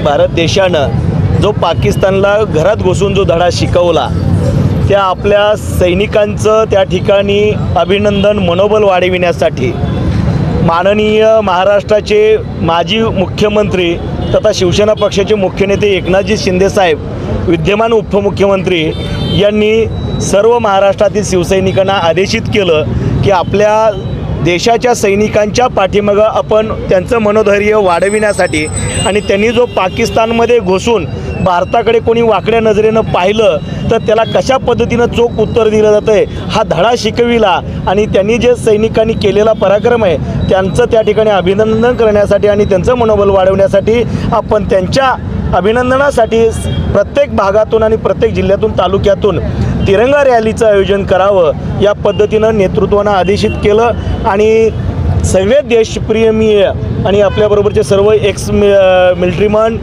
भारत देशानं जो पाकिस्तानला घरात घुसून जो धडा शिकवला त्या आपल्या सैनिकांचं त्या ठिकाणी अभिनंदन मनोबल वाढविण्यासाठी माननीय महाराष्ट्राचे माजी मुख्यमंत्री तथा शिवसेना पक्षाचे मुख्य नेते एकनाथजी शिंदे साहेब, विद्यमान उपमुख्यमंत्री यांनी सर्व महाराष्ट्रातील शिवसैनिकांना आदेशित केलं की आपल्या देशाच्या सैनिकांच्या पाठीमागं आपण त्यांचं मनोधैर्य वाढविण्यासाठी आणि त्यांनी जो पाकिस्तानमध्ये घुसून भारताकडे कोणी वाकड्या नजरेनं पाहिलं तर त्याला कशा पद्धतीनं चोख उत्तर दिलं जातं आहे हा धडा शिकविला आणि त्यांनी जे सैनिकांनी केलेला पराक्रम आहे त्यांचं त्या ठिकाणी अभिनंदन करण्यासाठी आणि त्यांचं मनोबल वाढवण्यासाठी आपण त्यांच्या अभिनंदनासाठी प्रत्येक भागातून आणि प्रत्येक जिल्ह्यातून तालुक्यातून तिरंगा रॅलीचं आयोजन करावं या पद्धतीनं नेतृत्वानं आदेशित केलं आणि सगळे देशप्रेमीय आणि आपल्याबरोबरचे सर्व मिलिटरीमन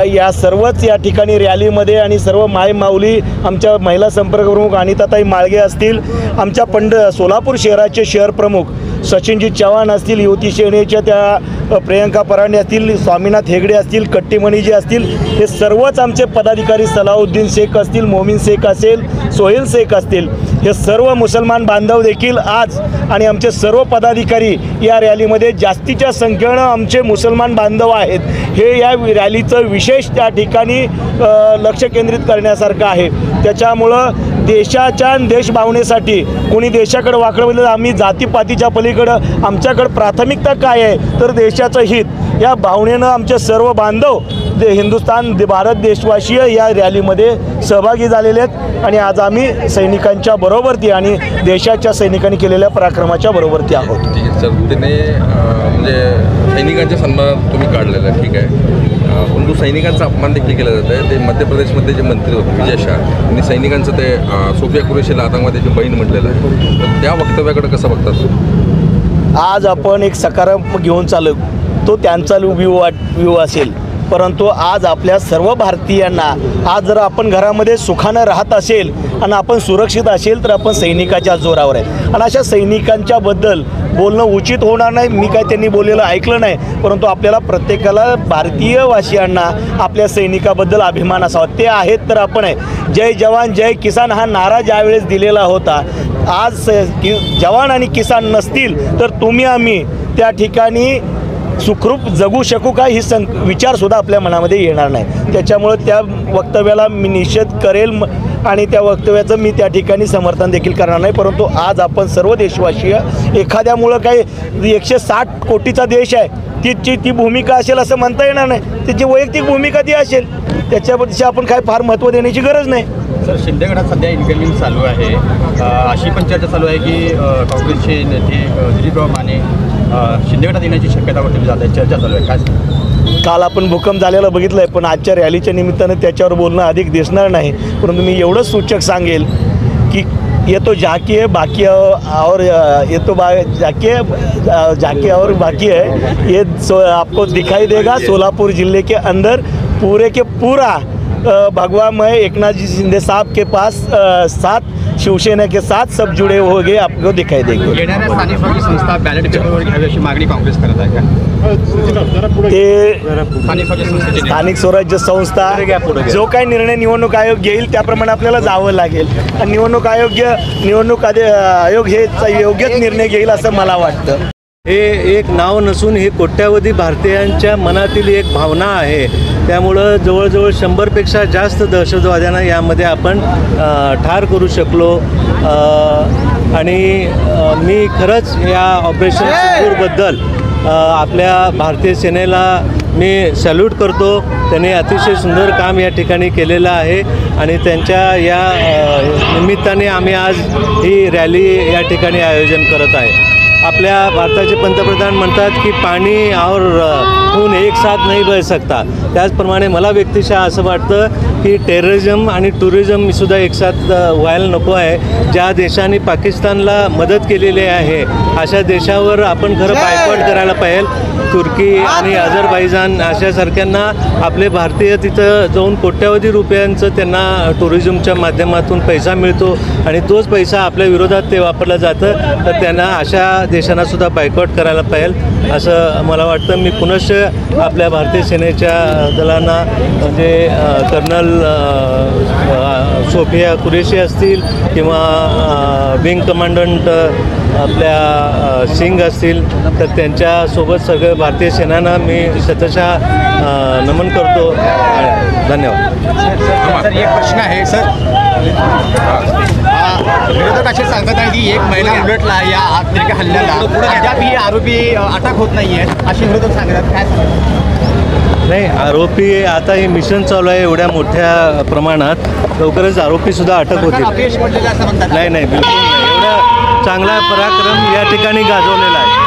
या सर्वच या ठिकाणी रॅलीमध्ये आणि सर्व माऊली आमच्या महिला संपर्क प्रमुख अनिताताई माळगे असतील, आमच्या सोलापूर शहराचे शहर प्रमुख सचिनजी चव्हाण असतील, युवती सेनेच्या त्या प्रियंका परांडे असतील, स्वामीनाथ हेगडे असतील, कट्टीमणीजी असतील, हे सर्वच आमचे पदाधिकारी सलाउद्दीन शेख असतील, मोमीन शेख असेल, सोहेल शेख असतील, हे सर्व मुसलमान बांधव देखील आज आणि आमचे सर्व पदाधिकारी या रॅलीमध्ये जास्तीच्या संख्येनं आमचे मुसलमान बांधव आहेत. हे या रॅलीचं विशेष त्या ठिकाणी लक्ष केंद्रित करण्यासारखं आहे. त्याच्यामुळं देशाच्या देशभावनेसाठी कोणी देशाकडे वाकडं बघितलं आम्ही जातीपातीच्या पलीकडं आमच्याकडं प्राथमिकता काय आहे तर देशाचं हित या भावनेनं आमचे सर्व बांधव हिंदुस्थान भारत देशवासीय या रॅलीमध्ये सहभागी झालेले आहेत आणि आज आम्ही सैनिकांच्या बरोबरती आणि देशाच्या सैनिकांनी केलेल्या पराक्रमाच्या बरोबरती आहोत. त्याने म्हणजे सैनिकांच्या सन्मान तुम्ही काढलेला आहे, ठीक आहे, परंतु सैनिकांचा अपमान देखील केला जात आहे. ते मध्य प्रदेशमध्ये जे मंत्री होते विजय शाह यांनी सैनिकांचं ते सोफिया कुरेशीला आतंकवाद्याची बहीण म्हटलेलं आहे, तर त्या वक्तव्याकडे कसं बघतात? आज आपण एक सकारात्मक घेऊन चालू तो त्यांचा व्ह्यू असेल, परंतु आज आपल्या सर्व भारतीयांना आज जर आपण घरामध्ये सुखानं राहत असेल आणि आपण सुरक्षित असेल तर आपण सैनिकाच्या जोरावर आहे आणि अशा सैनिकांच्या बद्दल बोलणं उचित होणार नाही. मी काय त्यांनी बोललेलं ऐकलं नाही, परंतु आपल्याला प्रत्येकाला भारतीयवासियांना आपल्या सैनिकाबद्दल अभिमान असावा. ते आहेत तर आपण आहे. जय जवान जय किसान हा नारा ज्यावेळेस दिलेला होता, आज जवान आणि किसान नसतील तर तुम्ही आम्ही त्या ठिकाणी सुखरूप जगू शकू का ही विचारसुद्धा आपल्या मनामध्ये येणार नाही. त्याच्यामुळं त्या वक्तव्याला मी निषेध करेल आणि त्या वक्तव्याचं मी त्या ठिकाणी समर्थन देखील करणार नाही. परंतु आज आपण सर्व देशवासीय एखाद्यामुळं काही 160 कोटीचा देश आहे ती भूमिका असेल असं म्हणता येणार नाही. त्याची वैयक्तिक भूमिका ती असेल, त्याच्यापेक्षा आपण काय फार महत्त्व देण्याची गरज नाही. सर, शिंदेगडात सध्या इन्कमिंग चालू आहे, अशी पण चर्चा चालू आहे की काँग्रेसचे नेते दिलीपराव माने शिंदेगडात येण्याची शक्यतावरती जात आहे, चर्चा चालू आहे. काय काल आपण भूकंप झालेला बघितलं आहे, पण आजच्या रॅलीच्या निमित्तानं त्याच्यावर बोलणं अधिक दिसणार नाही. परंतु मी एवढंच सूचक सांगेल की ये तो झांकी है बाकी और ये तो झांकी और बाकी है, ये आपको दिखाई देगा सोलापुर ज़िले के अंदर पूरे के पूरा भगवा में एकनाथ जी शिंदे साहब के पास साथ शिवसेना के साथ सब जुड़े हो गए आपको दिखाई देंगे. येणाऱ्या स्थानिक स्वराज्य संस्था बॅलेट पेपरवर घ्यावी अशी मागणी काँग्रेस करत आहे का? ते स्थानिक स्वराज्य संस्था जो काही निर्णय निवडणूक आयोग घेईल त्याप्रमाणे आपल्याला जावं लागेल आणि निवडणूक आयोग हे योग्यच निर्णय घेईल असं मला वाटतं. हे एक नाव नसून हे कोट्यावधी भारतीयांच्या मनातील एक भावना आहे. त्यामुळं जवळजवळ 100पेक्षा जास्त दहशतवाद्यांना यामध्ये आपण ठार करू शकलो आणि मी खरंच या ऑपरेशन सिंदूरबद्दल आपल्या भारतीय सेनेला मी सॅल्यूट करतो. त्यांनी अतिशय सुंदर काम या ठिकाणी केलेलं आहे आणि त्यांच्या या निमित्ताने आम्ही आज ही रॅली या ठिकाणी आयोजन करत आहे. आपल्या भारताचे पंतप्रधान म्हणतात की पाणी और खून एक साथ नहीं बह सकता. त्याचप्रमाणे मला व्यक्तिशः असं वाटतं की टेररिझम आणि टुरिझमसुद्धा एक साथ व्हायला नको आहे. ज्या देशाने पाकिस्तानला मदत केलेली आहे अशा देशावर आपण खरं बायकॉट करायला पाहिजे. तुर्की आणि अझरबैजान अशासारख्यांना आपले भारतीय तिथं जाऊन कोट्यावधी रुपयांचं त्यांना टुरिझमच्या माध्यमातून पैसा मिळतो आणि तोच पैसा आपल्या विरोधात ते वापरलं जातं. तर त्यांना अशा देशांनासुद्धा बायकॉट करायला पाहिजे असं मला वाटतं. मी पुनश्च आपल्या भारतीय सेनेच्या दलांना म्हणजे कर्नल सोफिया कुरेशी असतील किंवा विंग कमांडंट आपल्या सिंग असतील, तर त्यांच्यासोबत सगळं भारतीय सेनांना मी शतशः नमन करतो. धन्यवाद. सर एक प्रश्न आहे सर, विरोधक असे सांगत आहे की एक महिना उलटला या आत्महत्या हल्ल्याला, अद्यापही आरोपी अटक होत नाही आहेत असे विरोधक सांगतात. काय सांगतात? नाही, आरोपी आता हे मिशन चालू आहे एवढ्या मोठ्या प्रमाणात, लवकरच आरोपीसुद्धा अटक होतील. अपयश पडलेलं असं म्हणतात. नाही नाही, बिलकुल नाही. एवढा चांगला पराक्रम या ठिकाणी गाजवलेला आहे.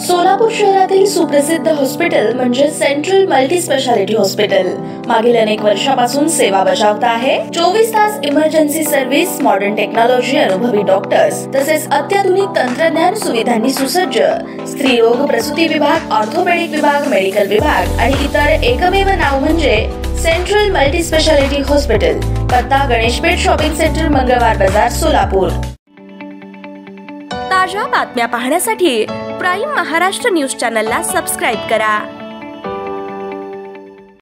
सोलापूर शहरातील सुप्रसिद्ध हॉस्पिटल म्हणजे सेंट्रल मल्टी स्पेशालिटी हॉस्पिटल मागील अनेक वर्षापासून सेवा बजावत आहे. 24 तास इमर्जन्सी सर्व्हिस, मॉडर्न टेक्नॉलॉजी, अनुभवी डॉक्टर्स तसेच अत्याधुनिक तंत्रज्ञान सुविधांनी सुसज्ज स्त्रीरोग प्रसूती विभाग, ऑर्थोपेडिक विभाग, मेडिकल विभाग आणि इतर एकमेव नाव म्हणजे सेंट्रल मल्टी स्पेशालिटी हॉस्पिटल. पत्ता गणेशपेठ शॉपिंग सेंटर, मंगळवार बाजार, सोलापूर. ताज्या बातम्या पाहण्यासाठी प्राईम महाराष्ट्र न्यूज चॅनलला सबस्क्राईब करा.